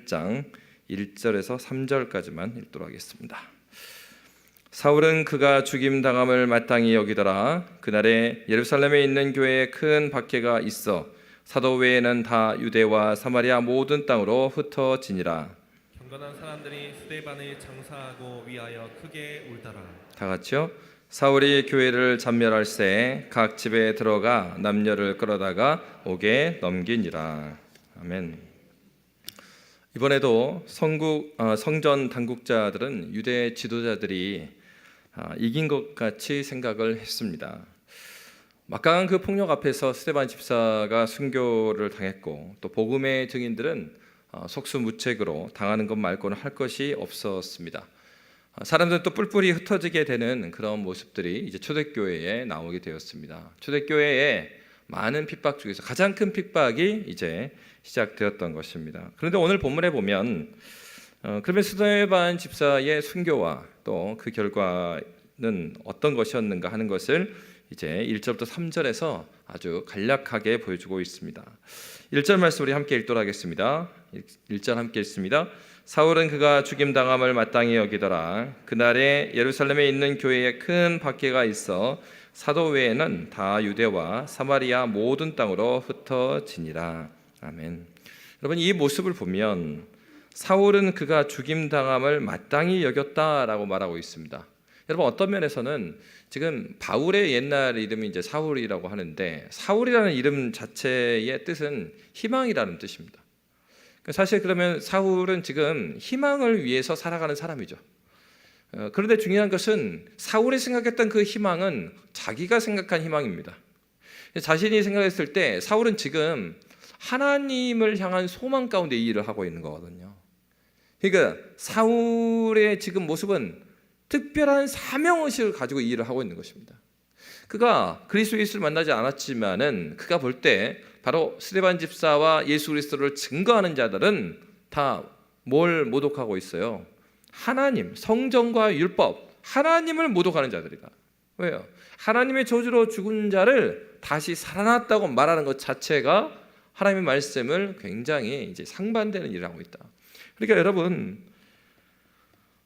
8장 1절에서 3절까지만 읽도록 하겠습니다. 사울은 그가 죽임당함을 마땅히 여기더라. 그날에 예루살렘에 있는 교회에 큰 박해가 있어 사도 외에는 다 유대와 사마리아 모든 땅으로 흩어지니라. 경건한 사람들이 스데반을 장사하고 위하여 크게 울더라. 다 같이요. 사울이 교회를 잔멸할새 각 집에 들어가 남녀를 끌어다가 옥에 넘기니라. 아멘. 이번에도 성전 당국자들은 유대 지도자들이 이긴 것 같이 생각을 했습니다. 막강한 그 폭력 앞에서 스데반 집사가 순교를 당했고 또 복음의 증인들은 속수무책으로 당하는 것 말고는 할 것이 없었습니다. 사람들은 또 뿔뿔이 흩어지게 되는 그런 모습들이 이제 초대교회에 나오게 되었습니다. 초대교회에 많은 핍박 중에서 가장 큰 핍박이 이제 시작되었던 것입니다. 그런데 오늘 본문에 보면 그러면 스데반 집사의 순교와 또 그 결과는 어떤 것이었는가 하는 것을 이제 1절부터 3절에서 아주 간략하게 보여주고 있습니다. 1절 말씀 우리 함께 읽도록 하겠습니다. 1절 함께 읽습니다. 사울은 그가 죽임당함을 마땅히 여기더라. 그날에 예루살렘에 있는 교회에 큰 박해가 있어 사도 외에는 다 유대와 사마리아 모든 땅으로 흩어지니라. 아멘. 여러분, 이 모습을 보면 사울은 그가 죽임당함을 마땅히 여겼다라고 말하고 있습니다. 여러분, 어떤 면에서는 지금 바울의 옛날 이름이 이제 사울이라고 하는데 사울이라는 이름 자체의 뜻은 희망이라는 뜻입니다. 사실 그러면 사울은 지금 희망을 위해서 살아가는 사람이죠. 그런데 중요한 것은 사울이 생각했던 그 희망은 자기가 생각한 희망입니다. 자신이 생각했을 때 사울은 지금 하나님을 향한 소망 가운데 이 일을 하고 있는 거거든요. 그러니까 사울의 지금 모습은 특별한 사명의식을 가지고 이 일을 하고 있는 것입니다. 그가 그리스도 예수를 만나지 않았지만은 그가 볼 때 바로 스데반 집사와 예수 그리스도를 증거하는 자들은 다 뭘 모독하고 있어요? 하나님, 성전과 율법, 하나님을 모독하는 자들이다. 왜요? 하나님의 저주로 죽은 자를 다시 살아났다고 말하는 것 자체가 하나님의 말씀을 굉장히 이제 상반되는 일을 하고 있다. 그러니까 여러분,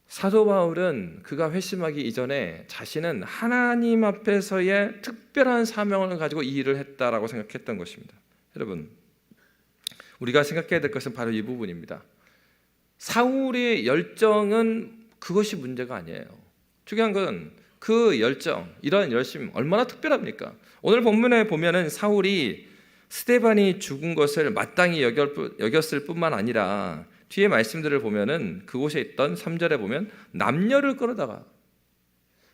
사도 바울은 그가 회심하기 이전에 자신은 하나님 앞에서의 특별한 사명을 가지고 이 일을 했다라고 생각했던 것입니다. 여러분, 우리가 생각해야 될 것은 바로 이 부분입니다. 사울의 열정은 그것이 문제가 아니에요. 중요한 건 그 열정, 이러한 열심 얼마나 특별합니까? 오늘 본문에 보면은 사울이 스데반이 죽은 것을 마땅히 여겼을 뿐만 아니라 뒤에 말씀들을 보면은 그곳에 있던 3절에 보면 남녀를 끌어다가,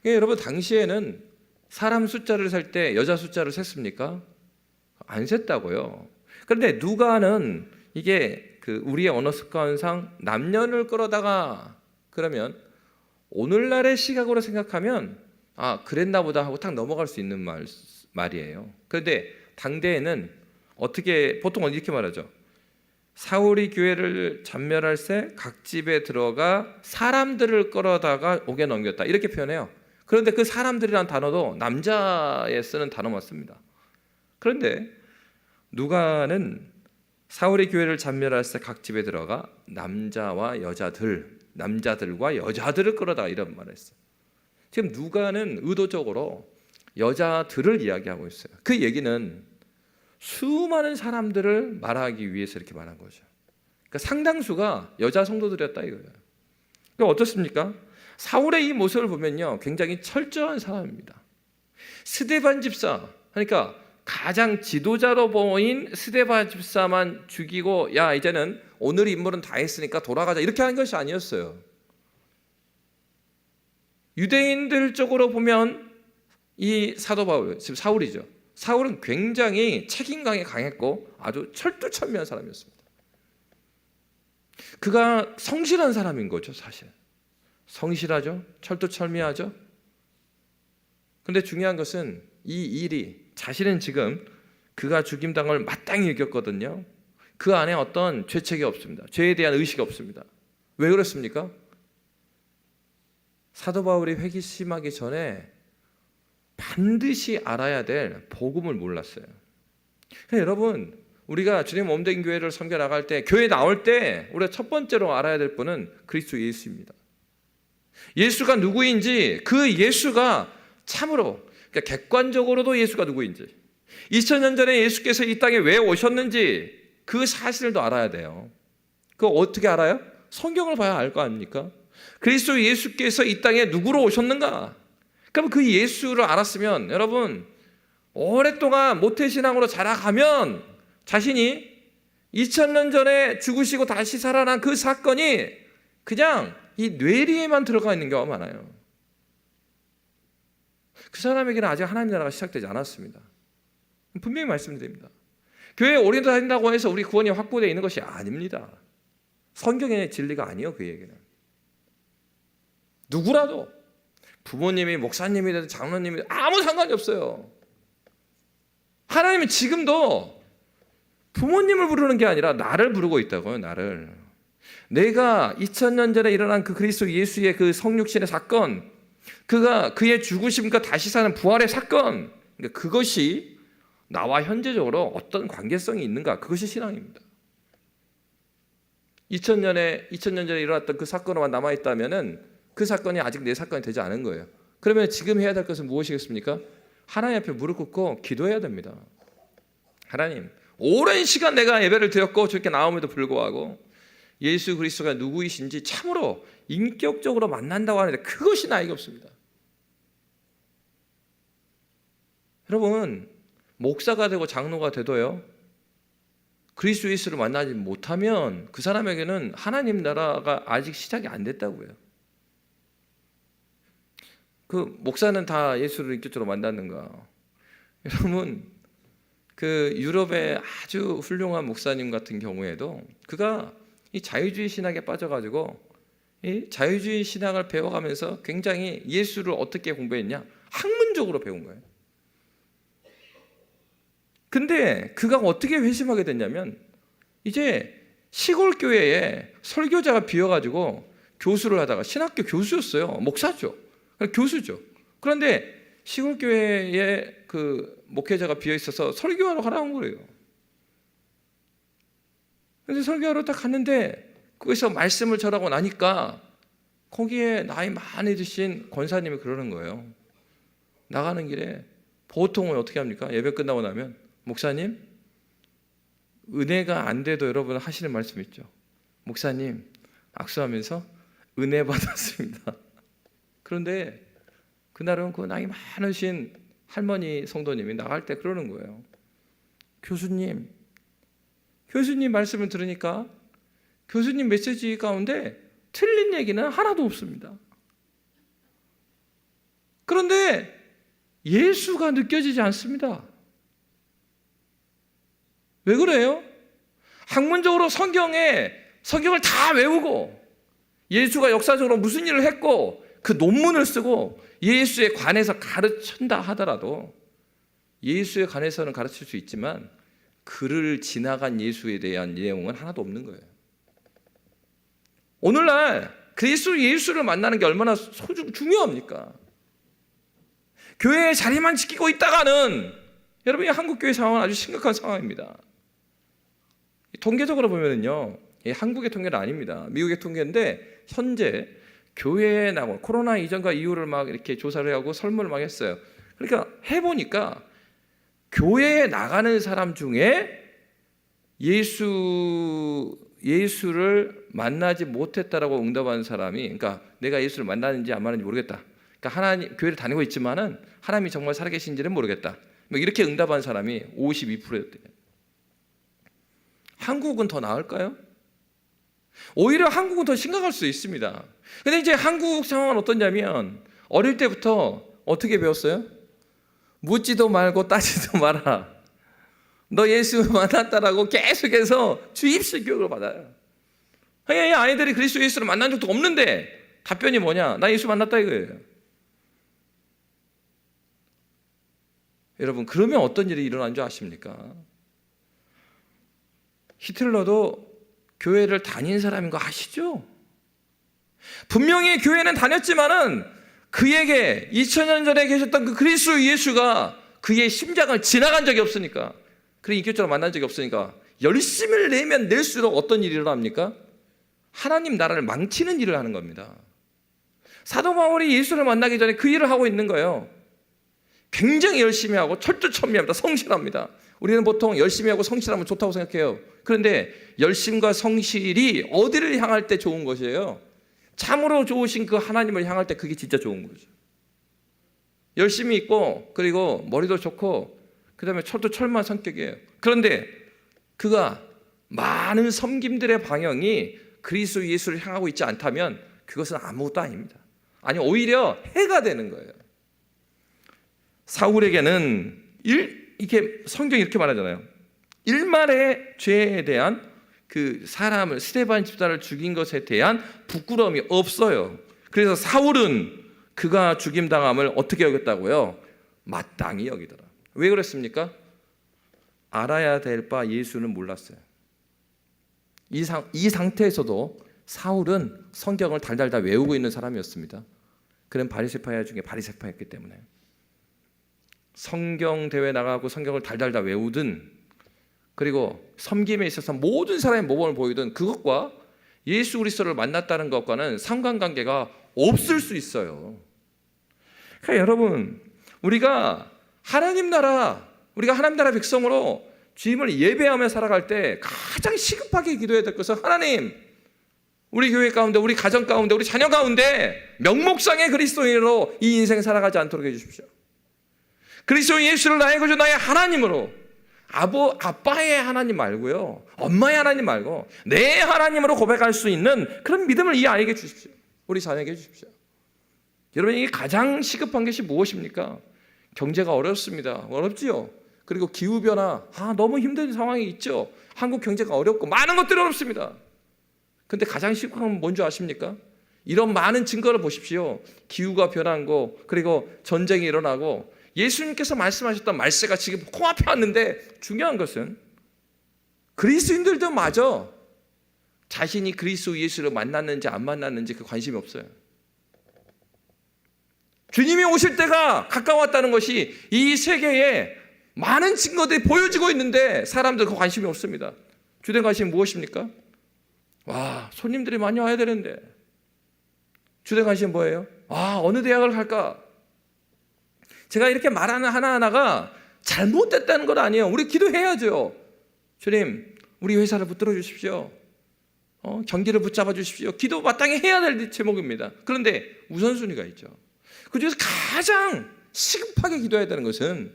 여러분 당시에는 사람 숫자를 셀 때 여자 숫자를 셌습니까? 안 셌다고요. 그런데 누가는 이게 그 우리의 언어 습관상 남녀를 끌어다가 그러면 오늘날의 시각으로 생각하면 그랬나 보다 하고 딱 넘어갈 수 있는 말이에요. 그런데 당대에는 어떻게 보통은 이렇게 말하죠. 사울이 교회를 잔멸할새 각 집에 들어가 사람들을 끌어다가 옥에 넘겼다, 이렇게 표현해요. 그런데 그 사람들이란 단어도 남자에 쓰는 단어만 씁니다. 그런데 누가는 사울이 교회를 잔멸할새 각 집에 들어가 남자들과 여자들을 끌어다가 이런 말을 했어요. 지금 누가는 의도적으로 여자들을 이야기하고 있어요. 그 얘기는 수많은 사람들을 말하기 위해서 이렇게 말한 거죠. 그러니까 상당수가 여자 성도들이었다 이거예요. 그럼 어떻습니까? 사울의 이 모습을 보면요, 굉장히 철저한 사람입니다. 스데반 집사, 그러니까 가장 지도자로 보인 스데반 집사만 죽이고 야 이제는 오늘 임무는 다 했으니까 돌아가자, 이렇게 하는 것이 아니었어요. 유대인들 쪽으로 보면 이 사도 바울, 지금 사울이죠. 사울은 굉장히 책임감이 강했고 아주 철두철미한 사람이었습니다. 그가 성실한 사람인 거죠, 사실. 성실하죠, 철두철미하죠. 그런데 중요한 것은 이 일이, 자신은 지금 그가 죽임당을 마땅히 여겼거든요. 그 안에 어떤 죄책이 없습니다. 죄에 대한 의식이 없습니다. 왜 그렇습니까? 사도 바울이 회심하기 전에 반드시 알아야 될 복음을 몰랐어요. 여러분, 우리가 주님 몸된 교회를 섬겨 나갈 때, 교회 나올 때 우리가 첫 번째로 알아야 될 분은 그리스도 예수입니다. 예수가 누구인지, 그 예수가 참으로, 그러니까 객관적으로도 예수가 누구인지, 2000년 전에 예수께서 이 땅에 왜 오셨는지 그 사실도 알아야 돼요. 그거 어떻게 알아요? 성경을 봐야 알 거 아닙니까? 그리스도 예수께서 이 땅에 누구로 오셨는가? 그럼 그 예수를 알았으면 여러분, 오랫동안 모태신앙으로 자라가면 자신이 2000년 전에 죽으시고 다시 살아난 그 사건이 그냥 이 뇌리에만 들어가 있는 경우가 많아요. 그 사람에게는 아직 하나님 나라가 시작되지 않았습니다. 분명히 말씀드립니다. 교회에 오래 다닌다고 해서 우리 구원이 확보되어 있는 것이 아닙니다. 성경의 진리가 아니에요. 그에게는 누구라도 부모님이 목사님이든 장로님이든 아무 상관이 없어요. 하나님은 지금도 부모님을 부르는 게 아니라 나를 부르고 있다고요. 나를. 내가 2000년 전에 일어난 그 그리스도 예수의 그 성육신의 사건, 그의 죽으심과 다시 사는 부활의 사건, 그러니까 그것이 나와 현재적으로 어떤 관계성이 있는가, 그것이 신앙입니다. 2000년 전에 일어났던 그 사건으로만 남아있다면 그 사건이 아직 내 사건이 되지 않은 거예요. 그러면 지금 해야 될 것은 무엇이겠습니까? 하나님 앞에 무릎 꿇고 기도해야 됩니다. 하나님, 오랜 시간 내가 예배를 드렸고 저렇게 나옴에도 불구하고 예수 그리스도가 누구이신지 참으로 인격적으로 만난다고 하는데 그것이 나에게 없습니다. 여러분, 목사가 되고 장로가 돼도요, 그리스도 예수를 만나지 못하면 그 사람에게는 하나님 나라가 아직 시작이 안 됐다고요. 그 목사는 다 예수를 인격적으로 만났는가? 여러분, 그 유럽의 아주 훌륭한 목사님 같은 경우에도 그가 이 자유주의 신학에 빠져가지고 이 자유주의 신학을 배워가면서 굉장히 예수를 어떻게 공부했냐? 학문적으로 배운 거예요. 근데 그가 어떻게 회심하게 됐냐면 이제 시골 교회에 설교자가 비어가지고 교수를 하다가 신학교 교수였어요. 목사죠. 교수죠. 그런데 시골 교회에 그 목회자가 비어 있어서 설교하러 가라는 거예요. 그래서 설교하러 딱 갔는데 거기서 말씀을 전하고 나니까 거기에 나이 많이 드신 권사님이 그러는 거예요. 나가는 길에 보통은 어떻게 합니까? 예배 끝나고 나면 목사님, 은혜가 안 돼도 여러분 하시는 말씀 있죠. 목사님, 악수하면서 은혜 받았습니다. 그런데 그날은 그 나이 많으신 할머니 성도님이 나갈 때 그러는 거예요. 교수님 말씀을 들으니까 교수님 메시지 가운데 틀린 얘기는 하나도 없습니다. 그런데 예수가 느껴지지 않습니다. 왜 그래요? 학문적으로 성경을 다 외우고 예수가 역사적으로 무슨 일을 했고 그 논문을 쓰고 예수에 관해서 가르친다 하더라도 예수에 관해서는 가르칠 수 있지만 그를 지나간 예수에 대한 내용은 하나도 없는 거예요. 오늘날 그리스도 예수를 만나는 게 얼마나 중요합니까? 교회의 자리만 지키고 있다가는 여러분이 한국 교회 상황은 아주 심각한 상황입니다. 통계적으로 보면은요, 한국의 통계는 아닙니다. 미국의 통계인데 현재 교회에 나온 코로나 이전과 이후를 막 이렇게 조사를 하고 설문을 막 했어요. 그러니까 해보니까 교회에 나가는 사람 중에 예수를 만나지 못했다라고 응답하는 사람이, 그러니까 내가 예수를 만나는지 안 만나는지 모르겠다. 그러니까 하나님 교회를 다니고 있지만은 하나님이 정말 살아계신지는 모르겠다. 이렇게 응답한 사람이 52%였대요. 한국은 더 나을까요? 오히려 한국은 더 심각할 수 있습니다. 근데 이제 한국 상황은 어떠냐면 어릴 때부터 어떻게 배웠어요? 묻지도 말고 따지도 마라. 너 예수 만났다라고 계속해서 주입식 교육을 받아요. 이 아이들이 그리스도 예수를 만난 적도 없는데 답변이 뭐냐? 나 예수 만났다 이거예요. 여러분, 그러면 어떤 일이 일어난 줄 아십니까? 히틀러도 교회를 다닌 사람인 거 아시죠? 분명히 교회는 다녔지만은 그에게 2000년 전에 계셨던 그 그리스도 예수가 그의 심장을 지나간 적이 없으니까 그리고 인격적으로 만난 적이 없으니까 열심을 내면 낼수록 어떤 일이 일어납니까? 하나님 나라를 망치는 일을 하는 겁니다. 사도 바울이 예수를 만나기 전에 그 일을 하고 있는 거예요. 굉장히 열심히 하고 철두철미합니다. 성실합니다. 우리는 보통 열심히 하고 성실하면 좋다고 생각해요. 그런데 열심과 성실이 어디를 향할 때 좋은 것이에요? 참으로 좋으신 그 하나님을 향할 때 그게 진짜 좋은 거죠. 열심히 있고 그리고 머리도 좋고 그다음에 철두철미한 성격이에요. 그런데 그가 많은 섬김들의 방향이 그리스도 예수를 향하고 있지 않다면 그것은 아무것도 아닙니다. 아니 오히려 해가 되는 거예요. 사울에게는 이게 성경이 이렇게 말하잖아요. 일말의 죄에 대한 그 사람을 스데반 집사를 죽인 것에 대한 부끄러움이 없어요. 그래서 사울은 그가 죽임당함을 어떻게 여겼다고요? 마땅히 여기더라. 왜 그랬습니까? 알아야 될 바 예수는 몰랐어요. 이 상태에서도 사울은 성경을 달달달 외우고 있는 사람이었습니다. 그는 바리새파 중에 바리새파였기 때문에 성경 대회 나가고 성경을 달달달 외우든 그리고 섬김에 있어서 모든 사람의 모범을 보이든 그것과 예수 그리스도를 만났다는 것과는 상관관계가 없을 수 있어요. 그러니까 여러분 우리가 하나님 나라 백성으로 주님을 예배하며 살아갈 때 가장 시급하게 기도해야 될 것은 하나님 우리 교회 가운데 우리 가정 가운데 우리 자녀 가운데 명목상의 그리스도인으로 이 인생 살아가지 않도록 해주십시오. 그리스도 예수를 나의 구주 나의 하나님으로 아빠의 하나님 말고요 엄마의 하나님 말고 내 하나님으로 고백할 수 있는 그런 믿음을 이 아이에게 주십시오. 우리 자녀에게 주십시오. 여러분 이게 가장 시급한 것이 무엇입니까? 경제가 어렵습니다. 어렵지요. 그리고 기후변화 너무 힘든 상황이 있죠. 한국 경제가 어렵고 많은 것들이 어렵습니다. 근데 가장 시급한 건 뭔지 아십니까? 이런 많은 증거를 보십시오. 기후가 변한 거 그리고 전쟁이 일어나고 예수님께서 말씀하셨던 말세가 지금 코앞에 왔는데 중요한 것은 그리스도인들도 마저 자신이 그리스도 예수를 만났는지 안 만났는지 그 관심이 없어요. 주님이 오실 때가 가까웠다는 것이 이 세계에 많은 증거들이 보여지고 있는데 사람들 그 관심이 없습니다. 주된 관심이 무엇입니까? 손님들이 많이 와야 되는데 주된 관심은 뭐예요? 어느 대학을 갈까? 제가 이렇게 말하는 하나하나가 잘못됐다는 건 아니에요. 우리 기도해야죠. 주님 우리 회사를 붙들어 주십시오. 경기를 붙잡아 주십시오. 기도 마땅히 해야 될 제목입니다. 그런데 우선순위가 있죠. 그중에서 가장 시급하게 기도해야 되는 것은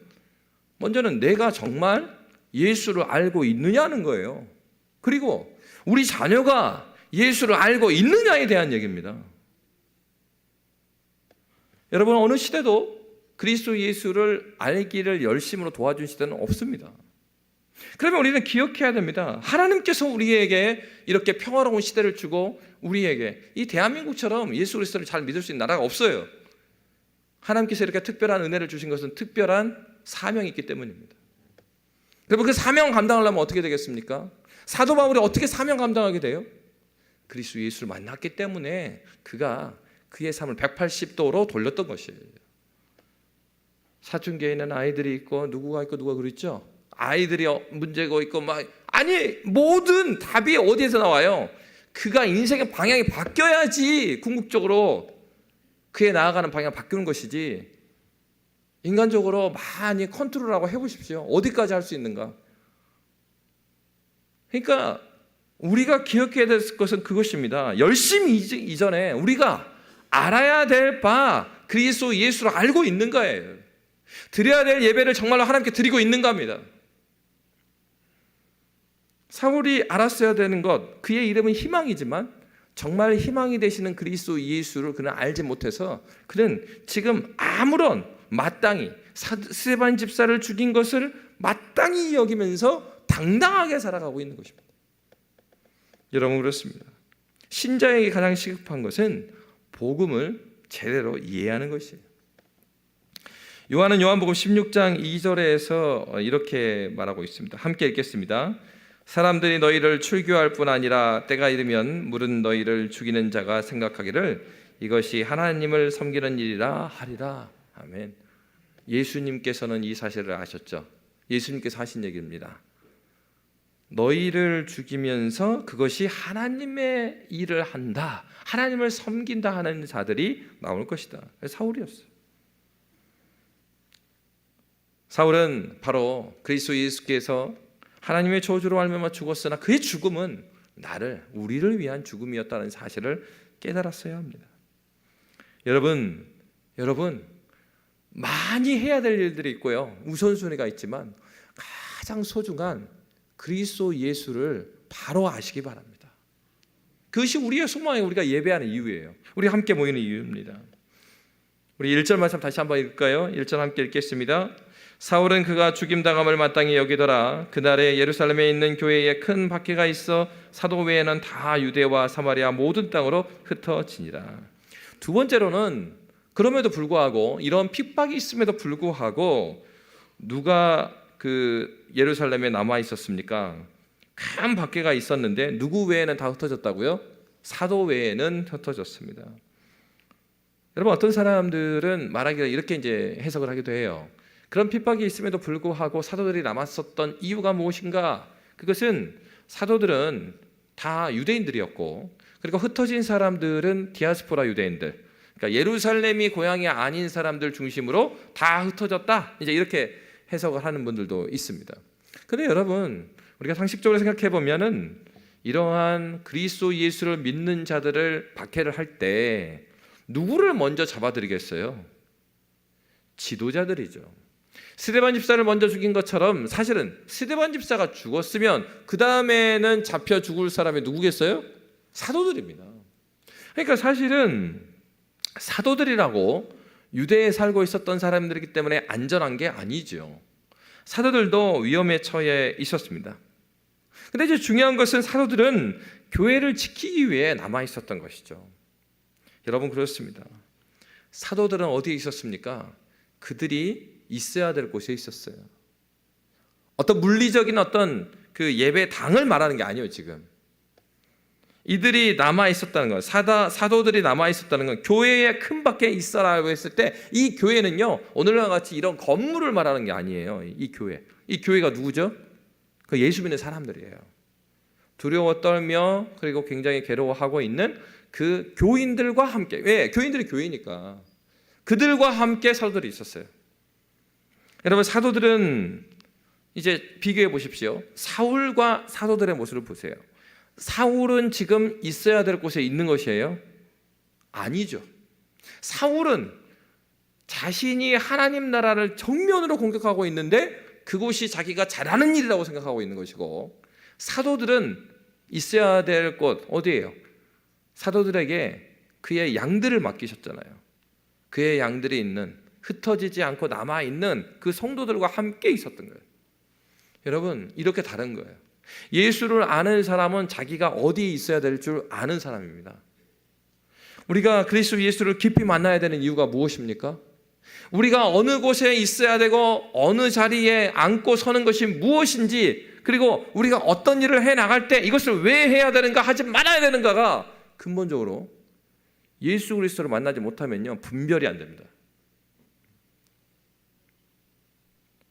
먼저는 내가 정말 예수를 알고 있느냐는 거예요. 그리고 우리 자녀가 예수를 알고 있느냐에 대한 얘기입니다. 여러분 어느 시대도 그리스도 예수를 알기를 열심으로 도와준 시대는 없습니다. 그러면 우리는 기억해야 됩니다. 하나님께서 우리에게 이렇게 평화로운 시대를 주고 우리에게 이 대한민국처럼 예수 그리스도를 잘 믿을 수 있는 나라가 없어요. 하나님께서 이렇게 특별한 은혜를 주신 것은 특별한 사명이 있기 때문입니다. 그러면 그 사명 감당하려면 어떻게 되겠습니까? 사도 바울이 어떻게 사명 감당하게 돼요? 그리스도 예수를 만났기 때문에 그가 그의 삶을 180도로 돌렸던 것이에요. 사춘기에 있는 아이들이 있고 누가 그랬죠? 아이들이 문제가 있고 모든 답이 어디에서 나와요? 그가 인생의 방향이 바뀌어야지 궁극적으로 그에 나아가는 방향이 바뀌는 것이지 인간적으로 많이 컨트롤하고 해보십시오. 어디까지 할 수 있는가? 그러니까 우리가 기억해야 될 것은 그것입니다. 열심히 이전에 우리가 알아야 될 바 그리스도 예수를 알고 있는가예요. 드려야 될 예배를 정말로 하나님께 드리고 있는가입니다. 사울이 알았어야 되는 것, 그의 이름은 희망이지만 정말 희망이 되시는 그리스도 예수를 그는 알지 못해서 그는 지금 아무런 마땅히 스데반 집사를 죽인 것을 마땅히 여기면서 당당하게 살아가고 있는 것입니다. 여러분 그렇습니다. 신자에게 가장 시급한 것은 복음을 제대로 이해하는 것이에요. 요한은 요한복음 16장 2절에서 이렇게 말하고 있습니다. 함께 읽겠습니다. 사람들이 너희를 출교할 뿐 아니라 때가 이르면 물은 너희를 죽이는 자가 생각하기를 이것이 하나님을 섬기는 일이라 하리라. 아멘. 예수님께서는 이 사실을 아셨죠. 예수님께서 하신 얘기입니다. 너희를 죽이면서 그것이 하나님의 일을 한다, 하나님을 섬긴다 하는 자들이 나올 것이다. 사울이었어요. 사울은 바로 그리스도 예수께서 하나님의 저주로 알미암아 죽었으나 그의 죽음은 우리를 위한 죽음이었다는 사실을 깨달았어야 합니다. 여러분 많이 해야 될 일들이 있고요, 우선순위가 있지만 가장 소중한 그리스도 예수를 바로 아시기 바랍니다. 그것이 우리의 소망이에요. 우리가 예배하는 이유예요. 우리 함께 모이는 이유입니다. 우리 1절 말씀 다시 한번 읽을까요? 1절 함께 읽겠습니다. 사울은 그가 죽임당함을 마땅히 여기더라. 그날에 예루살렘에 있는 교회에 큰 박해가 있어 사도 외에는 다 유대와 사마리아 모든 땅으로 흩어지니라. 두 번째로는 그럼에도 불구하고, 이런 핍박이 있음에도 불구하고 누가 그 예루살렘에 남아 있었습니까? 큰 박해가 있었는데 누구 외에는 다 흩어졌다고요? 사도 외에는 흩어졌습니다. 여러분, 어떤 사람들은 말하기를 이렇게 이제 해석을 하기도 해요. 그런 핍박이 있음에도 불구하고 사도들이 남았었던 이유가 무엇인가? 그것은 사도들은 다 유대인들이었고, 그리고 흩어진 사람들은 디아스포라 유대인들, 그러니까 예루살렘이 고향이 아닌 사람들 중심으로 다 흩어졌다, 이제 이렇게 해석을 하는 분들도 있습니다. 그런데 여러분, 우리가 상식적으로 생각해 보면은 이러한 그리스도 예수를 믿는 자들을 박해를 할 때 누구를 먼저 잡아들이겠어요? 지도자들이죠. 스데반 집사를 먼저 죽인 것처럼 사실은 스데반 집사가 죽었으면 그 다음에는 잡혀 죽을 사람이 누구겠어요? 사도들입니다. 그러니까 사실은 사도들이라고 유대에 살고 있었던 사람들이기 때문에 안전한 게 아니죠. 사도들도 위험에 처해 있었습니다. 근데 이제 중요한 것은 사도들은 교회를 지키기 위해 남아 있었던 것이죠. 여러분, 그렇습니다. 사도들은 어디에 있었습니까? 그들이 있어야 될 곳에 있었어요. 어떤 물리적인 어떤 그 예배당을 말하는 게 아니에요. 지금 이들이 남아 있었다는 것, 사도들이 남아 있었다는 건 교회의 큰 밖에 있어라고 했을 때 이 교회는요, 오늘과 같이 이런 건물을 말하는 게 아니에요. 이 교회가 누구죠? 그 예수 믿는 사람들이에요. 두려워 떨며 그리고 굉장히 괴로워하고 있는 그 교인들과 함께, 왜? 교인들이 교회니까 그들과 함께 사도들이 있었어요. 여러분, 사도들은 이제 비교해 보십시오. 사울과 사도들의 모습을 보세요. 사울은 지금 있어야 될 곳에 있는 것이에요? 아니죠. 사울은 자신이 하나님 나라를 정면으로 공격하고 있는데 그곳이 자기가 잘하는 일이라고 생각하고 있는 것이고, 사도들은 있어야 될 곳 어디예요? 사도들에게 그의 양들을 맡기셨잖아요. 그의 양들이 있는, 흩어지지 않고 남아있는 그 성도들과 함께 있었던 거예요. 여러분, 이렇게 다른 거예요. 예수를 아는 사람은 자기가 어디에 있어야 될 줄 아는 사람입니다. 우리가 그리스도 예수를 깊이 만나야 되는 이유가 무엇입니까? 우리가 어느 곳에 있어야 되고 어느 자리에 앉고 서는 것이 무엇인지, 그리고 우리가 어떤 일을 해 나갈 때 이것을 왜 해야 되는가, 하지 말아야 되는가가 근본적으로 예수 그리스도를 만나지 못하면요, 분별이 안 됩니다.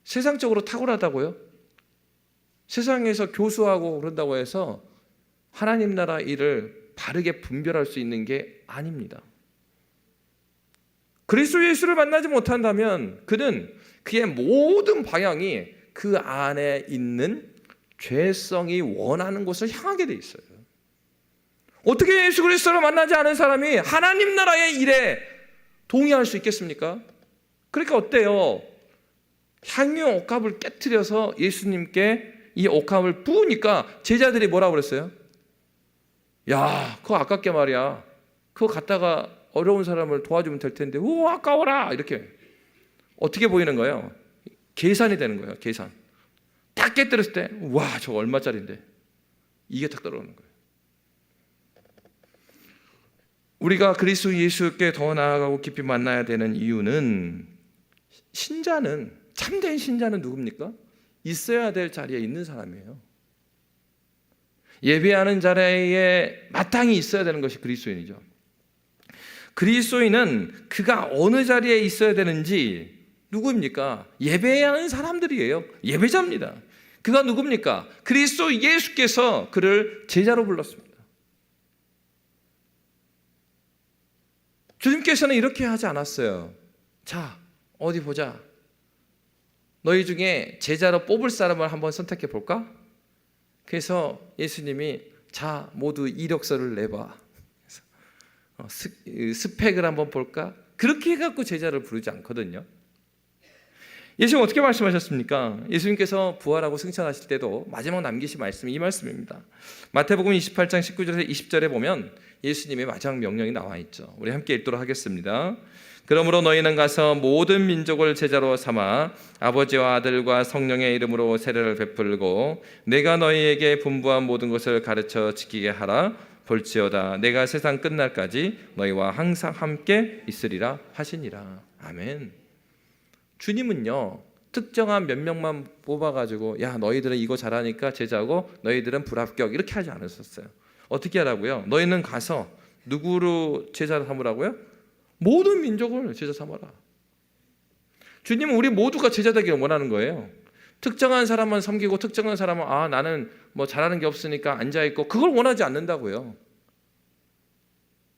세상적으로 탁월하다고요? 세상에서 교수하고 그런다고 해서 하나님 나라 일을 바르게 분별할 수 있는 게 아닙니다. 그리스도 예수를 만나지 못한다면 그는 그의 모든 방향이 그 안에 있는 죄성이 원하는 곳을 향하게 돼 있어요. 어떻게 예수 그리스도를 만나지 않은 사람이 하나님 나라의 일에 동의할 수 있겠습니까? 그러니까 어때요? 향유 옥합을 깨트려서 예수님께 이 옥합을 부으니까 제자들이 뭐라고 그랬어요? 야, 그거 아깝게 말이야. 그거 갖다가 어려운 사람을 도와주면 될 텐데, 오, 아까워라. 이렇게 어떻게 보이는 거예요? 계산이 되는 거예요. 계산. 딱 깨뜨렸을 때, 와, 저거 얼마짜리인데? 이게 딱 떨어오는 거예요. 우리가 그리스도 예수께 더 나아가고 깊이 만나야 되는 이유는, 신자는, 참된 신자는 누굽니까? 있어야 될 자리에 있는 사람이에요. 예배하는 자리에 마땅히 있어야 되는 것이 그리스도인이죠. 그리스도인은 그가 어느 자리에 있어야 되는지 누구입니까? 예배하는 사람들이에요. 예배자입니다. 그가 누굽니까? 그리스도 예수께서 그를 제자로 불렀습니다. 주님께서는 이렇게 하지 않았어요. 자, 어디 보자. 너희 중에 제자로 뽑을 사람을 한번 선택해 볼까? 그래서 예수님이 자, 모두 이력서를 내봐. 스펙을 한번 볼까? 그렇게 해갖고 제자를 부르지 않거든요. 예수님 어떻게 말씀하셨습니까? 예수님께서 부활하고 승천하실 때도 마지막 남기신 말씀이 이 말씀입니다. 마태복음 28장 19절에서 20절에 보면 예수님의 마지막 명령이 나와 있죠. 우리 함께 읽도록 하겠습니다. 그러므로 너희는 가서 모든 민족을 제자로 삼아 아버지와 아들과 성령의 이름으로 세례를 베풀고 내가 너희에게 분부한 모든 것을 가르쳐 지키게 하라. 볼지어다 내가 세상 끝날까지 너희와 항상 함께 있으리라 하시니라. 아멘. 주님은요 특정한 몇 명만 뽑아가지고 야 너희들은 이거 잘하니까 제자고 너희들은 불합격 이렇게 하지 않으셨어요. 어떻게 하라고요? 너희는 가서 누구로 제자 삼으라고요? 모든 민족을 제자 삼아라. 주님은 우리 모두가 제자 되기를 원하는 거예요. 특정한 사람만 섬기고 특정한 사람은 나는 뭐 잘하는 게 없으니까 앉아있고 그걸 원하지 않는다고요.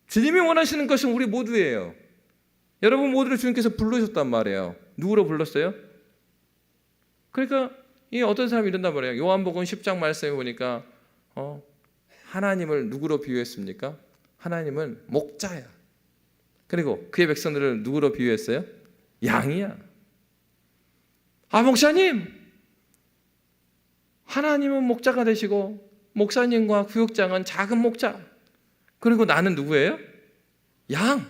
주님이 원하시는 것은 우리 모두예요. 여러분 모두를 주님께서 부르셨단 말이에요. 누구로 불렀어요? 그러니까 이 어떤 사람이 이런단 말이에요. 요한복음 10장 말씀에 보니까 하나님을 누구로 비유했습니까? 하나님은 목자야. 그리고 그의 백성들을 누구로 비유했어요? 양이야. 목사님, 하나님은 목자가 되시고 목사님과 구역장은 작은 목자. 그리고 나는 누구예요? 양.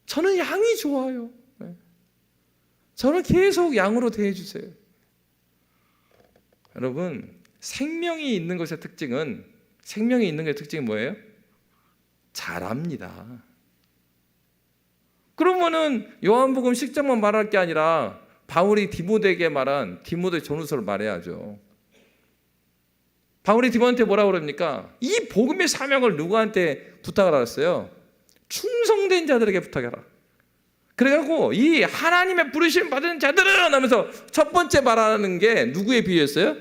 저는 양이 좋아요. 저는 계속 양으로 대해주세요. 여러분, 생명이 있는 것의 특징은 뭐예요? 잘합니다. 그러면은 요한복음 10장만 말할 게 아니라 바울이 디모데에게 말한 디모데 전후서를 말해야죠. 바울이 디모데한테 뭐라고 그럽니까? 이 복음의 사명을 누구한테 부탁을 하셨어요? 충성된 자들에게 부탁해라. 그래갖고 이 하나님의 부르심 받은 자들은 하면서 첫 번째 말하는 게 누구의 비유였어요?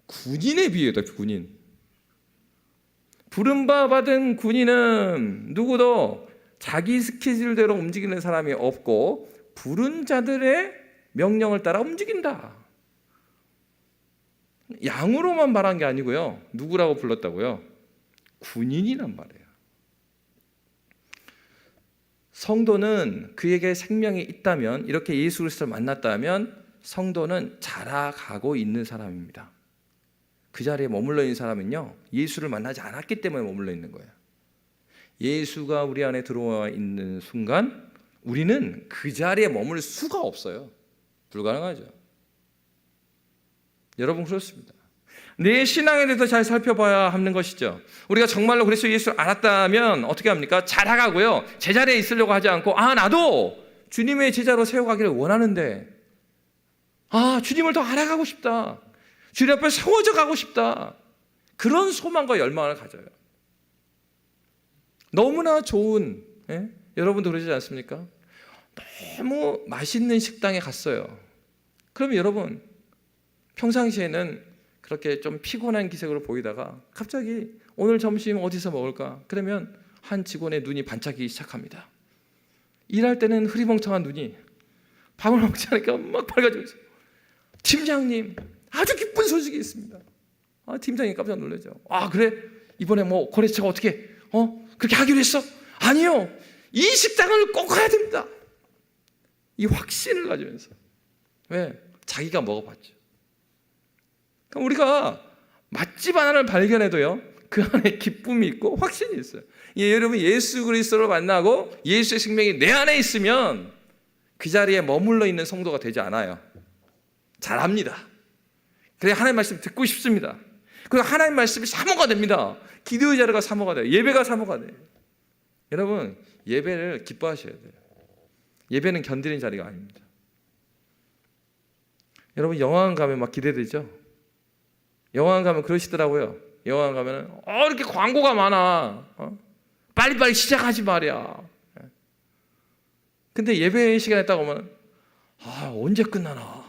군인의 비유였다. 군인. 부름바 받은 군인은 누구도 자기 스케줄대로 움직이는 사람이 없고 부른 자들의 명령을 따라 움직인다. 양으로만 말한 게 아니고요. 누구라고 불렀다고요? 군인이란 말이에요. 성도는 그에게 생명이 있다면, 이렇게 예수 그리스도를 만났다면 성도는 자라가고 있는 사람입니다. 그 자리에 머물러 있는 사람은요, 예수를 만나지 않았기 때문에 머물러 있는 거예요. 예수가 우리 안에 들어와 있는 순간 우리는 그 자리에 머물 수가 없어요. 불가능하죠. 여러분 그렇습니다. 내 신앙에 대해서 잘 살펴봐야 하는 것이죠. 우리가 정말로 그리스도 예수를 알았다면 어떻게 합니까? 자라가고요. 제자리에 있으려고 하지 않고 나도 주님의 제자로 세워가기를 원하는데 주님을 더 알아가고 싶다. 주님 앞에 세워져 가고 싶다. 그런 소망과 열망을 가져요. 너무나 좋은 여러분도 그러지 않습니까? 너무 맛있는 식당에 갔어요. 그러면 여러분 평상시에는 그렇게 좀 피곤한 기색으로 보이다가 갑자기 오늘 점심 어디서 먹을까? 그러면 한 직원의 눈이 반짝이기 시작합니다. 일할 때는 흐리멍텅한 눈이 밥을 먹지 않으니까 막 밝아지고 있어요. 팀장님 아주 기쁜 소식이 있습니다. 팀장님 깜짝 놀라죠. 그래? 이번에 뭐 거래처가 어떻게 그렇게 하기로 했어? 아니요. 이 식당을 꼭 가야 됩니다. 이 확신을 가지면서. 왜? 자기가 먹어봤죠. 그러니까 우리가 맛집 하나를 발견해도요, 그 안에 기쁨이 있고 확신이 있어요. 여러분 예수 그리스도를 만나고 예수의 생명이 내 안에 있으면 그 자리에 머물러 있는 성도가 되지 않아요. 잘합니다. 그래 하나님 말씀 듣고 싶습니다. 그리고 하나님 말씀이 사모가 됩니다. 기도의 자리가 사모가 돼요. 예배가 사모가 돼요. 여러분 예배를 기뻐하셔야 돼요. 예배는 견디는 자리가 아닙니다. 여러분 영화관 가면 막 기대되죠? 영화관 가면 그러시더라고요. 영화관 가면 이렇게 광고가 많아. 빨리빨리 시작하지 말이야. 근데 예배 시간에 딱 오면 언제 끝나나?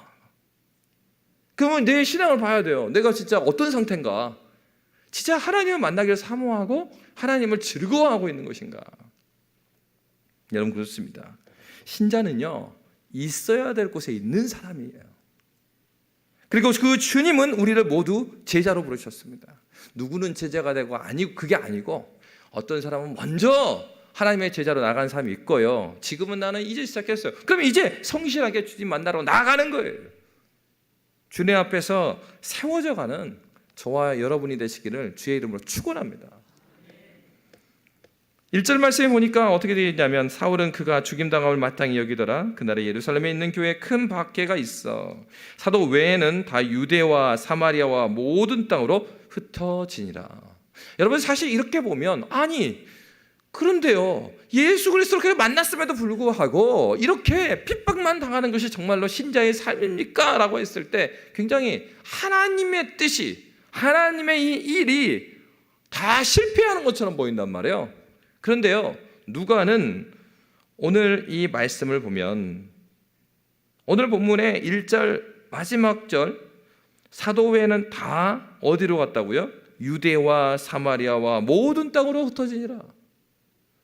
그러면 내 신앙을 봐야 돼요. 내가 진짜 어떤 상태인가? 진짜 하나님을 만나기를 사모하고 하나님을 즐거워하고 있는 것인가? 여러분, 그렇습니다. 신자는요, 있어야 될 곳에 있는 사람이에요. 그리고 그 주님은 우리를 모두 제자로 부르셨습니다. 누구는 제자가 되고 그게 아니고 어떤 사람은 먼저 하나님의 제자로 나간 사람이 있고요. 지금은 나는 이제 시작했어요. 그럼 이제 성실하게 주님 만나러 나가는 거예요. 주님 앞에서 세워져 가는 저와 여러분이 되시기를 주의 이름으로 축원합니다. 1절 말씀에 보니까 어떻게 되어 있냐면 사울은 그가 죽임당함을 마땅히 여기더라. 그날에 예루살렘에 있는 교회에 큰 박해가 있어 사도 외에는 다 유대와 사마리아와 모든 땅으로 흩어지니라. 여러분, 사실 이렇게 보면 그런데요, 예수 그리스도를 만났음에도 불구하고 이렇게 핍박만 당하는 것이 정말로 신자의 삶입니까? 라고 했을 때 굉장히 하나님의 뜻이, 하나님의 이 일이 다 실패하는 것처럼 보인단 말이에요. 그런데요, 누가는 오늘 이 말씀을 보면 오늘 본문의 1절 마지막 절 사도 외에는 다 어디로 갔다고요? 유대와 사마리아와 모든 땅으로 흩어지니라.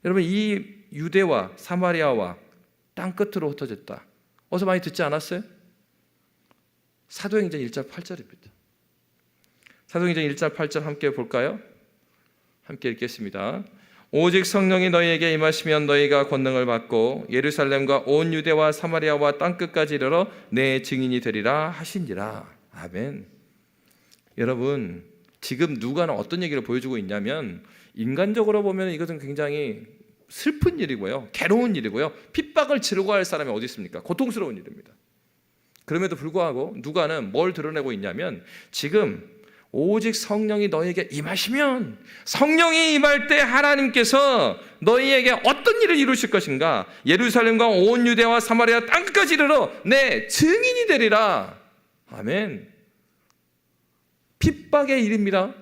여러분, 이 유대와 사마리아와 땅 끝으로 흩어졌다. 어서 많이 듣지 않았어요? 사도행전 1절 8절입니다. 사도행전 1절 8절 함께 볼까요? 함께 읽겠습니다. 오직 성령이 너희에게 임하시면 너희가 권능을 받고 예루살렘과 온 유대와 사마리아와 땅 끝까지 이르러 내 증인이 되리라 하시니라. 아멘. 여러분, 지금 누가는 어떤 얘기를 보여주고 있냐면 인간적으로 보면 이것은 굉장히 슬픈 일이고요, 괴로운 일이고요, 핍박을 치르고 할 사람이 어디 있습니까? 고통스러운 일입니다. 그럼에도 불구하고 누가는 뭘 드러내고 있냐면 지금 오직 성령이 너희에게 임하시면, 성령이 임할 때 하나님께서 너희에게 어떤 일을 이루실 것인가? 예루살렘과 온 유대와 사마리아 땅끝까지 이르러 내 증인이 되리라. 아멘. 핍박의 일입니다.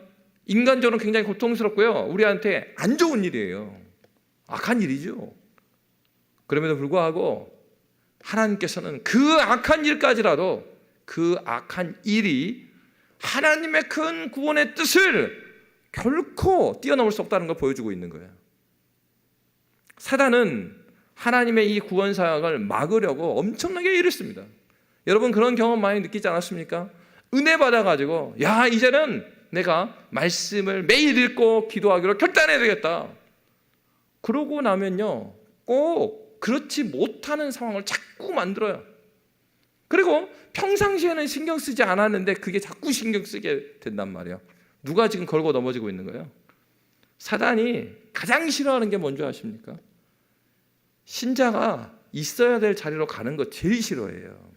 인간적으로 굉장히 고통스럽고요, 우리한테 안 좋은 일이에요. 악한 일이죠. 그럼에도 불구하고 하나님께서는 그 악한 일까지라도 그 악한 일이 하나님의 큰 구원의 뜻을 결코 뛰어넘을 수 없다는 걸 보여주고 있는 거예요. 사단은 하나님의 이 구원 사역을 막으려고 엄청나게 일을 씁니다. 여러분, 그런 경험 많이 느끼지 않았습니까? 은혜 받아가지고 이제는 내가 말씀을 매일 읽고 기도하기로 결단해야 되겠다. 그러고 나면요, 꼭 그렇지 못하는 상황을 자꾸 만들어요. 그리고 평상시에는 신경 쓰지 않았는데 그게 자꾸 신경 쓰게 된단 말이에요. 누가 지금 걸고 넘어지고 있는 거예요? 사단이 가장 싫어하는 게 뭔지 아십니까? 신자가 있어야 될 자리로 가는 거 제일 싫어해요.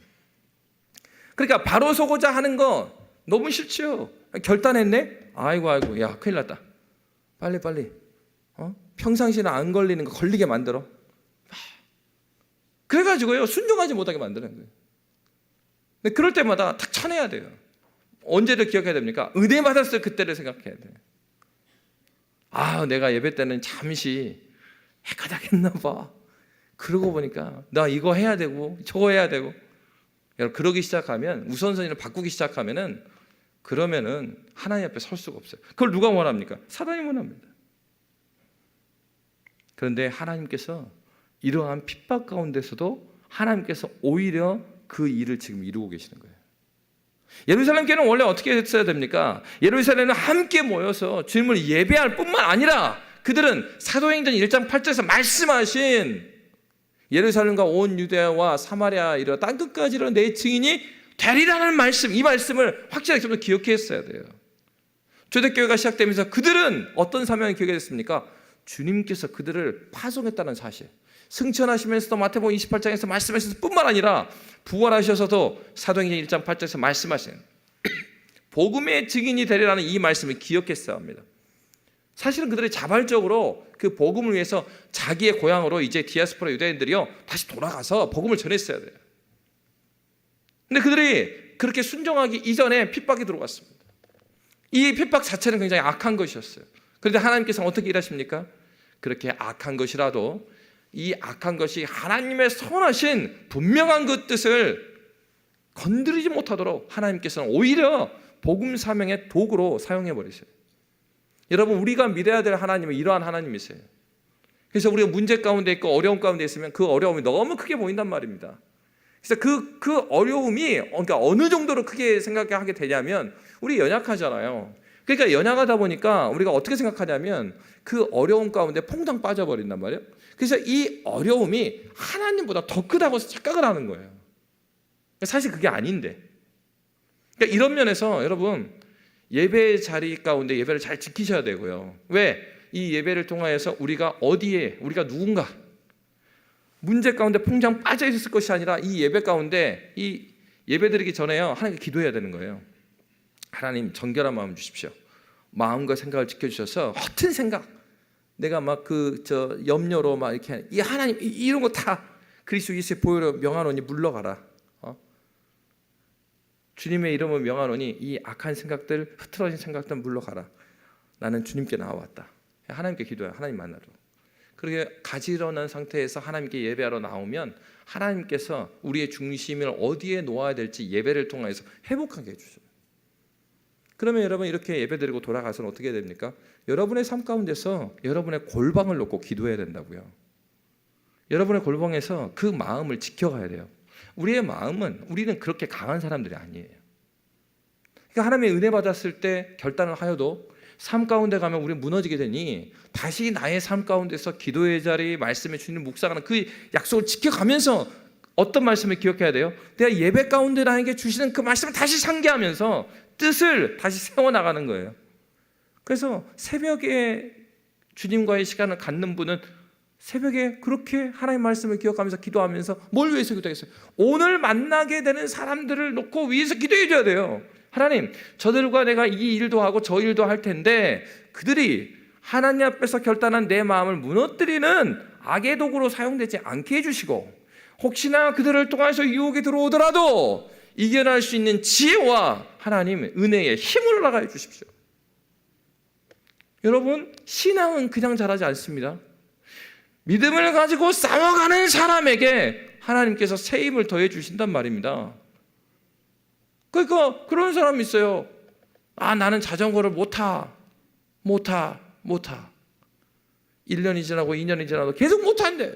그러니까 바로 서고자 하는 거 너무 싫죠. 결단했네? 아이고 야, 큰일 났다. 빨리 평상시에는 안 걸리는 거 걸리게 만들어. 그래가지고요, 순종하지 못하게 만드는 거예요. 근데 그럴 때마다 딱 쳐내야 돼요. 언제를 기억해야 됩니까? 은혜 받았을 그때를 생각해야 돼요. 내가 예배 때는 잠시 헷가닥했나 봐. 그러고 보니까 나 이거 해야 되고 저거 해야 되고. 여러분, 그러기 시작하면, 우선순위를 바꾸기 시작하면은, 그러면은 하나님 앞에 설 수가 없어요. 그걸 누가 원합니까? 사단이 원합니다. 그런데 하나님께서 이러한 핍박 가운데서도 하나님께서 오히려 그 일을 지금 이루고 계시는 거예요. 예루살렘 교회는 원래 어떻게 했어야 됩니까? 예루살렘은 함께 모여서 주님을 예배할 뿐만 아니라 그들은 사도행전 1장 8절에서 말씀하신 예루살렘과 온 유대와 사마리아 이르러 땅끝까지 이르러 내 증인이 되리라는 말씀, 이 말씀을 확실하게 좀 더 기억했어야 돼요. 초대교회가 시작되면서 그들은 어떤 사명이 기억이 됐습니까? 주님께서 그들을 파송했다는 사실, 승천하시면서도 마태복음 28장에서 말씀하셨을 뿐만 아니라 부활하셔서도 사도행전 1장 8절에서 말씀하신 복음의 증인이 되리라는 이 말씀을 기억했어야 합니다. 사실은 그들이 자발적으로 그 복음을 위해서 자기의 고향으로 이제 디아스포라 유대인들이요 다시 돌아가서 복음을 전했어야 돼요. 근데 그들이 그렇게 순종하기 이전에 핍박이 들어왔습니다. 이 핍박 자체는 굉장히 악한 것이었어요. 그런데 하나님께서 어떻게 일하십니까? 그렇게 악한 것이라도 이 악한 것이 하나님의 선하신 분명한 그 뜻을 건드리지 못하도록 하나님께서는 오히려 복음 사명의 도구로 사용해 버리세요. 여러분, 우리가 믿어야 될 하나님은 이러한 하나님이세요. 그래서 우리가 문제 가운데 있고 어려움 가운데 있으면 그 어려움이 너무 크게 보인단 말입니다. 그래서 그 어려움이 그러니까 어느 정도로 크게 생각하게 되냐면 우리 연약하잖아요. 그러니까 연약하다 보니까 우리가 어떻게 생각하냐면 그 어려움 가운데 퐁당 빠져버린단 말이에요. 그래서 이 어려움이 하나님보다 더 크다고 착각을 하는 거예요. 사실 그게 아닌데. 그러니까 이런 면에서 여러분, 예배 자리 가운데 예배를 잘 지키셔야 되고요. 왜? 이 예배를 통하여서 우리가 어디에, 우리가 누군가 문제 가운데 퐁당 빠져 있을 것이 아니라 이 예배 가운데, 이 예배 드리기 전에요, 하나님께 기도해야 되는 거예요. 하나님, 정결한 마음 주십시오. 마음과 생각을 지켜주셔서 허튼 생각, 내가 막 염려로 막 이렇게, 이 하나님 이런 거 다 그리스도 예수의 보혈로 명하노니 물러가라. 주님의 이름을 명하노니 이 악한 생각들, 흐트러진 생각들 물러가라. 나는 주님께 나와왔다. 하나님께 기도해. 하나님 만나러. 그렇게 가지런한 상태에서 하나님께 예배하러 나오면 하나님께서 우리의 중심을 어디에 놓아야 될지 예배를 통해서 회복하게 해주셔요. 그러면 여러분, 이렇게 예배드리고 돌아가서는 어떻게 됩니까? 여러분의 삶 가운데서 여러분의 골방을 놓고 기도해야 된다고요. 여러분의 골방에서 그 마음을 지켜가야 돼요. 우리의 마음은, 우리는 그렇게 강한 사람들이 아니에요. 그러니까 하나님의 은혜 받았을 때 결단을 하여도 삶 가운데 가면 우리는 무너지게 되니 다시 나의 삶 가운데서 기도의 자리, 말씀에 주님 묵상하는 그 약속을 지켜가면서 어떤 말씀을 기억해야 돼요? 내가 예배 가운데 나에게 주시는 그 말씀을 다시 상기하면서 뜻을 다시 세워나가는 거예요. 그래서 새벽에 주님과의 시간을 갖는 분은 새벽에 그렇게 하나님의 말씀을 기억하면서 기도하면서 뭘 위해서 기도하겠어요? 오늘 만나게 되는 사람들을 놓고 위해서 기도해 줘야 돼요. 하나님, 저들과 내가 이 일도 하고 저 일도 할 텐데 그들이 하나님 앞에서 결단한 내 마음을 무너뜨리는 악의 도구로 사용되지 않게 해주시고, 혹시나 그들을 통해서 유혹이 들어오더라도 이겨낼 수 있는 지혜와 하나님 은혜의 힘을 나가해 주십시오. 여러분, 신앙은 그냥 자라지 않습니다. 믿음을 가지고 싸워가는 사람에게 하나님께서 새 힘을 더해 주신단 말입니다. 그러니까 그런 사람이 있어요. 나는 자전거를 못 타. 1년이 지나고 2년이 지나도 계속 못 탄대.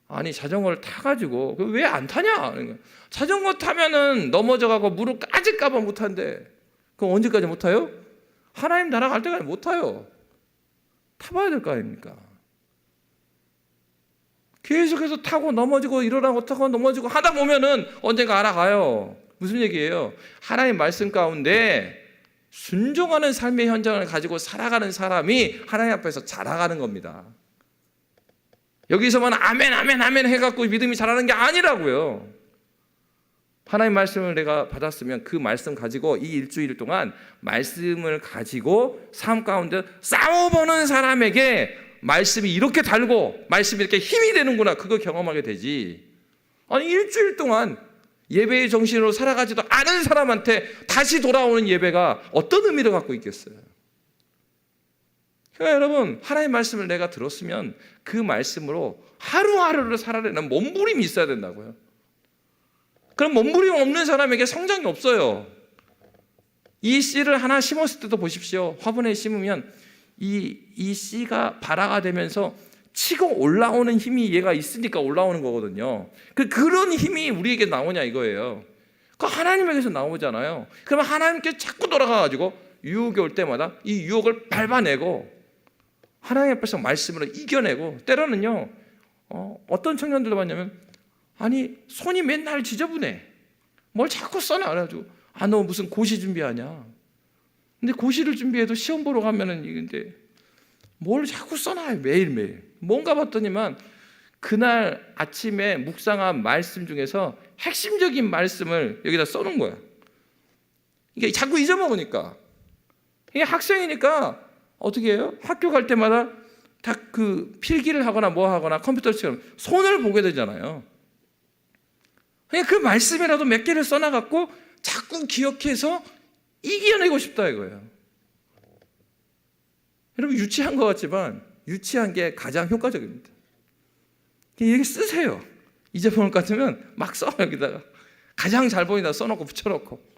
아니, 자전거를 타가지고 왜 안 타냐? 자전거 타면은 넘어져가고 무릎 까질까봐 못 탄대. 그럼 언제까지 못 타요? 하나님 나라 갈 때까지 못 타요. 타봐야 될 거 아닙니까? 계속해서 타고 넘어지고 일어나고 타고 넘어지고 하다 보면은 언젠가 알아가요. 무슨 얘기예요? 하나님 말씀 가운데 순종하는 삶의 현장을 가지고 살아가는 사람이 하나님 앞에서 자라가는 겁니다. 여기서만 아멘 아멘 아멘 해갖고 믿음이 자라는 게 아니라고요. 하나님 말씀을 내가 받았으면 그 말씀 가지고 이 일주일 동안 말씀을 가지고 삶 가운데 싸워보는 사람에게 말씀이 이렇게 달고 말씀이 이렇게 힘이 되는구나, 그거 경험하게 되지. 아니, 일주일 동안 예배의 정신으로 살아가지도 않은 사람한테 다시 돌아오는 예배가 어떤 의미를 갖고 있겠어요? 그러니까 여러분, 하나님의 말씀을 내가 들었으면 그 말씀으로 하루하루를 살아내는 몸부림이 있어야 된다고요. 그럼 몸부림 없는 사람에게 성장이 없어요. 이 씨를 하나 심었을 때도 보십시오. 화분에 심으면 이 씨가 발화가 되면서 치고 올라오는 힘이 얘가 있으니까 올라오는 거거든요. 그런 힘이 우리에게 나오냐 이거예요. 그 하나님에게서 나오잖아요. 그러면 하나님께 자꾸 돌아가가지고 유혹이 올 때마다 이 유혹을 밟아내고 하나님 앞에서 말씀으로 이겨내고, 때로는요 어떤 청년들도 봤냐면, 아니 손이 맨날 지저분해. 뭘 자꾸 써놔가지고, 너 무슨 고시 준비하냐. 근데 고시를 준비해도 시험 보러 가면은 이건데 뭘 자꾸 써놔요 매일매일. 뭔가 봤더니만 그날 아침에 묵상한 말씀 중에서 핵심적인 말씀을 여기다 써놓은 거야. 이게 자꾸 잊어먹으니까. 이게 학생이니까 어떻게 해요? 학교 갈 때마다 다 그 필기를 하거나 뭐 하거나 컴퓨터처럼 손을 보게 되잖아요. 그냥 그 말씀이라도 몇 개를 써놔갖고 자꾸 기억해서 이겨내고 싶다 이거예요. 여러분, 유치한 것 같지만 유치한 게 가장 효과적입니다. 이렇게 쓰세요. 잊어먹을 것 같으면 막 써. 여기다가 가장 잘 보인다 써놓고 붙여놓고.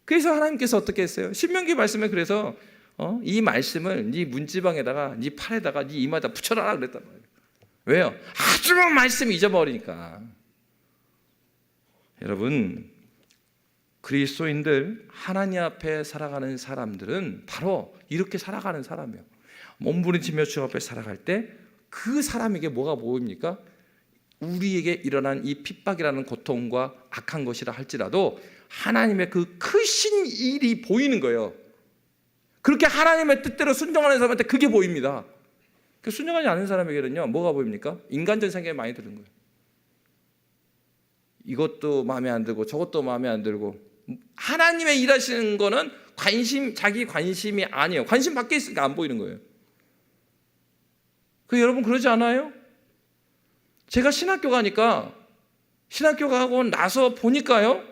그래서 하나님께서 어떻게 했어요? 신명기 말씀에 그래서 이 말씀을 네 문지방에다가 네 팔에다가 네 이마에다 붙여놔라 그랬단 말이에요. 왜요? 아주 말씀 잊어버리니까. 여러분, 그리스도인들 하나님 앞에 살아가는 사람들은 바로 이렇게 살아가는 사람이에요. 몸부림치며 주 앞에 살아갈 때 그 사람에게 뭐가 보입니까? 우리에게 일어난 이 핍박이라는 고통과 악한 것이라 할지라도 하나님의 그 크신 일이 보이는 거예요. 그렇게 하나님의 뜻대로 순종하는 사람한테 그게 보입니다. 순종하지 않는 사람에게는요, 뭐가 보입니까? 인간적인 생각이 많이 드는 거예요. 이것도 마음에 안 들고 저것도 마음에 안 들고. 하나님의 일하시는 거는 자기 관심이 아니에요. 관심 밖에 있으니까 안 보이는 거예요. 여러분 그러지 않아요? 제가 신학교 가고 나서 보니까요,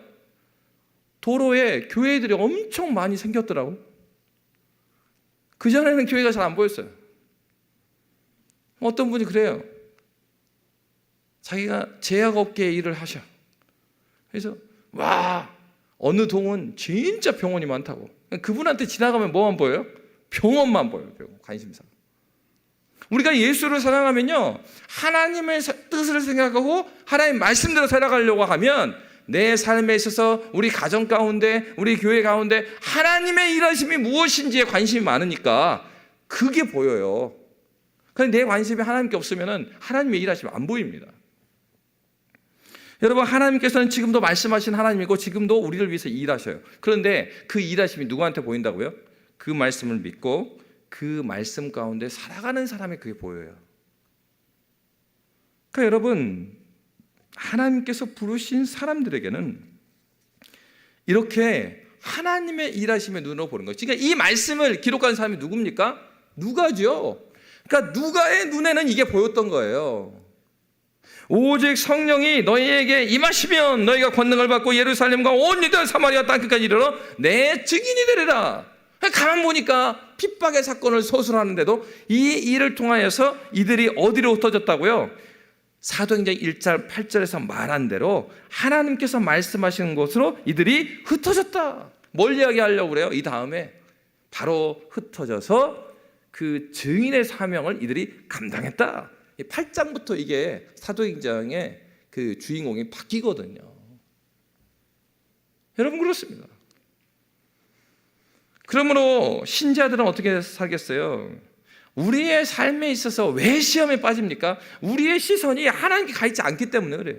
도로에 교회들이 엄청 많이 생겼더라고요. 그전에는 교회가 잘 안 보였어요. 어떤 분이 그래요. 자기가 제약업계에 일을 하셔. 그래서 어느 동은 진짜 병원이 많다고. 그분한테 지나가면 뭐만 보여요? 병원만 보여요. 관심사. 우리가 예수를 사랑하면요, 하나님의 뜻을 생각하고 하나님 말씀대로 살아가려고 하면 내 삶에 있어서 우리 가정 가운데, 우리 교회 가운데 하나님의 일하심이 무엇인지에 관심이 많으니까 그게 보여요. 그런데 내 관심이 하나님께 없으면 하나님의 일하심이 안 보입니다. 여러분, 하나님께서는 지금도 말씀하신 하나님이고 지금도 우리를 위해서 일하셔요. 그런데 그 일하심이 누구한테 보인다고요? 그 말씀을 믿고 그 말씀 가운데 살아가는 사람이 그게 보여요. 그러니까 여러분, 하나님께서 부르신 사람들에게는 이렇게 하나님의 일하심의 눈으로 보는 거예요. 그러니까 이 말씀을 기록한 사람이 누굽니까? 누가죠. 그러니까 누가의 눈에는 이게 보였던 거예요. 오직 성령이 너희에게 임하시면 너희가 권능을 받고 예루살렘과 온 유다 사마리아 땅끝까지 이르러 내 증인이 되리라. 가만 보니까 핍박의 사건을 서술하는데도 이 일을 통하여서 이들이 어디로 흩어졌다고요? 사도행전 1장 8절에서 말한 대로 하나님께서 말씀하시는 곳으로 이들이 흩어졌다. 뭘 이야기하려고 그래요? 이 다음에 바로 흩어져서 그 증인의 사명을 이들이 감당했다. 8장부터 이게 사도행전의 그 주인공이 바뀌거든요. 여러분 그렇습니다. 그러므로 신자들은 어떻게 살겠어요? 우리의 삶에 있어서 왜 시험에 빠집니까? 우리의 시선이 하나님께 가 있지 않기 때문에 그래요.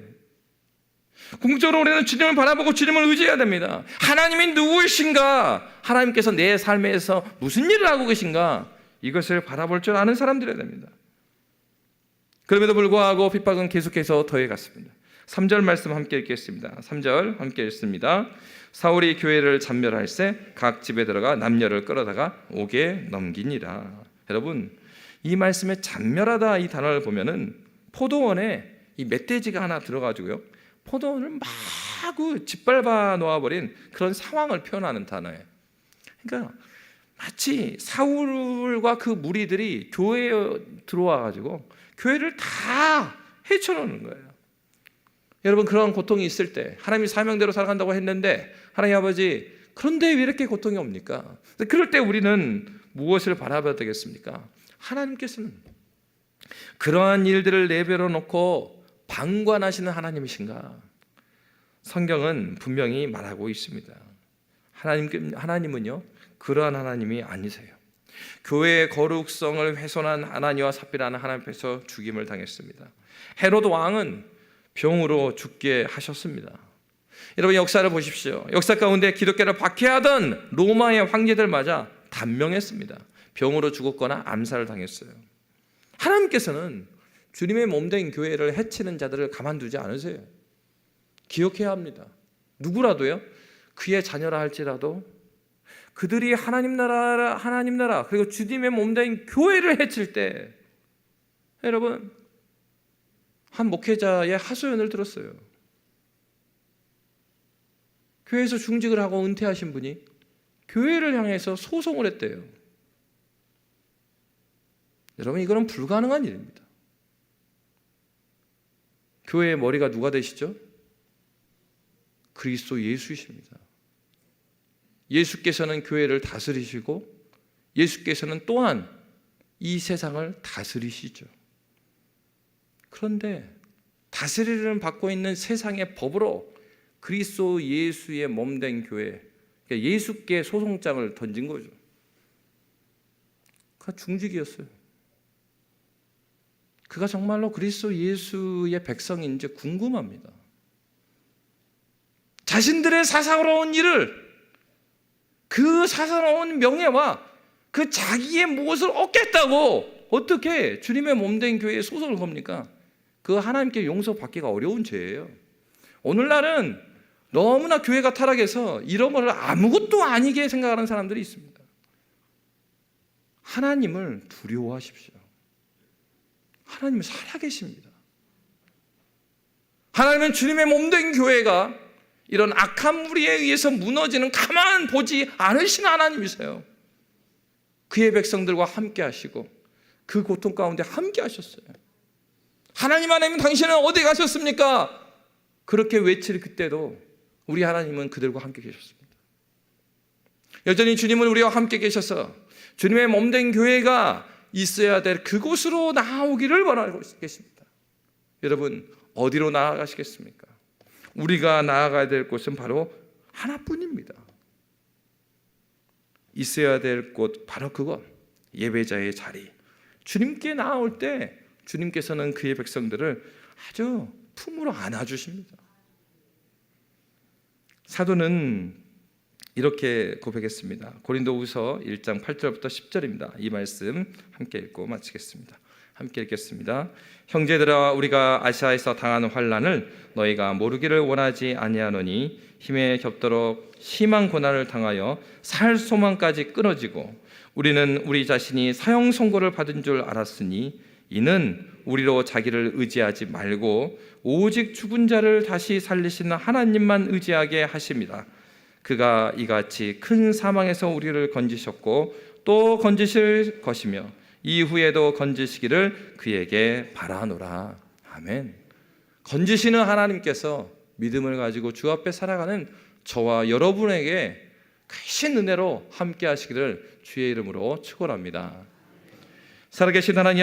궁극적으로 우리는 주님을 바라보고 주님을 의지해야 됩니다. 하나님이 누구이신가? 하나님께서 내 삶에서 무슨 일을 하고 계신가? 이것을 바라볼 줄 아는 사람들이어야 됩니다. 그럼에도 불구하고 핍박은 계속해서 더해갔습니다. 3절 말씀 함께 읽겠습니다. 3절 함께 읽습니다. 사울이 교회를 잔멸할세 각 집에 들어가 남녀를 끌어다가 옥에 넘기니라. 여러분, 이 말씀에 잔멸하다 이 단어를 보면은 포도원에 이 멧돼지가 하나 들어가지고요, 포도원을 마구 짓밟아 놓아버린 그런 상황을 표현하는 단어예요. 그러니까 마치 사울과 그 무리들이 교회에 들어와가지고 교회를 다 헤쳐놓는 거예요. 여러분, 그런 고통이 있을 때 하나님이 사명대로 살아간다고 했는데 하나님 아버지, 그런데 왜 이렇게 고통이 옵니까? 그럴 때 우리는 무엇을 바라봐야 되겠습니까? 하나님께서는 그러한 일들을 내버려 놓고 방관하시는 하나님이신가? 성경은 분명히 말하고 있습니다. 하나님은요, 그러한 하나님이 아니세요. 교회의 거룩성을 훼손한 아나니와 삽비라는 하나님 앞에서 죽임을 당했습니다. 헤로드 왕은 병으로 죽게 하셨습니다. 여러분, 역사를 보십시오. 역사 가운데 기독교를 박해하던 로마의 황제들마저 단명했습니다. 병으로 죽었거나 암살을 당했어요. 하나님께서는 주님의 몸된 교회를 해치는 자들을 가만두지 않으세요. 기억해야 합니다. 누구라도요, 그의 자녀라 할지라도 그들이 하나님 나라 그리고 주님의 몸된 교회를 해칠 때, 여러분, 한 목회자의 하소연을 들었어요. 교회에서 중직을 하고 은퇴하신 분이 교회를 향해서 소송을 했대요. 여러분, 이거는 불가능한 일입니다. 교회의 머리가 누가 되시죠? 그리스도 예수이십니다. 예수께서는 교회를 다스리시고 예수께서는 또한 이 세상을 다스리시죠. 그런데 다스리를 받고 있는 세상의 법으로 그리스도 예수의 몸된 교회, 그러니까 예수께 소송장을 던진 거죠. 그가 중직이었어요. 그가 정말로 그리스도 예수의 백성인지 궁금합니다. 자신들의 사사로운 일을, 그 사사로운 명예와 그 자기의 무엇을 얻겠다고 어떻게 주님의 몸된 교회에 소송을 겁니까? 그 하나님께 용서받기가 어려운 죄예요. 오늘날은 너무나 교회가 타락해서 이런 것을 아무것도 아니게 생각하는 사람들이 있습니다. 하나님을 두려워하십시오. 하나님은 살아계십니다. 하나님은 주님의 몸된 교회가 이런 악한 무리에 의해서 무너지는 가만 보지 않으신 하나님이세요. 그의 백성들과 함께 하시고 그 고통 가운데 함께 하셨어요. 하나님 당신은 어디 가셨습니까? 그렇게 외칠 그때도 우리 하나님은 그들과 함께 계셨습니다. 여전히 주님은 우리와 함께 계셔서 주님의 몸된 교회가 있어야 될 그곳으로 나아오기를 원하고 계십니다. 여러분, 어디로 나아가시겠습니까? 우리가 나아가야 될 곳은 바로 하나뿐입니다. 있어야 될 곳 바로 그것, 예배자의 자리. 주님께 나아올 때 주님께서는 그의 백성들을 아주 품으로 안아주십니다. 사도는 이렇게 고백했습니다. 고린도후서 1장 8절부터 10절입니다. 이 말씀 함께 읽고 마치겠습니다. 함께 읽겠습니다. 형제들아, 우리가 아시아에서 당하는 환난을 너희가 모르기를 원하지 아니하노니 힘에 겹도록 심한 고난을 당하여 살 소망까지 끊어지고 우리는 우리 자신이 사형 선고를 받은 줄 알았으니 이는 우리로 자기를 의지하지 말고 오직 죽은 자를 다시 살리시는 하나님만 의지하게 하십니다. 그가 이같이 큰 사망에서 우리를 건지셨고 또 건지실 것이며 이후에도 건지시기를 그에게 바라노라. 아멘. 건지시는 하나님께서 믿음을 가지고 주 앞에 살아가는 저와 여러분에게 크신 은혜로 함께 하시기를 주의 이름으로 축원합니다. 살아계신 하나님 아버지,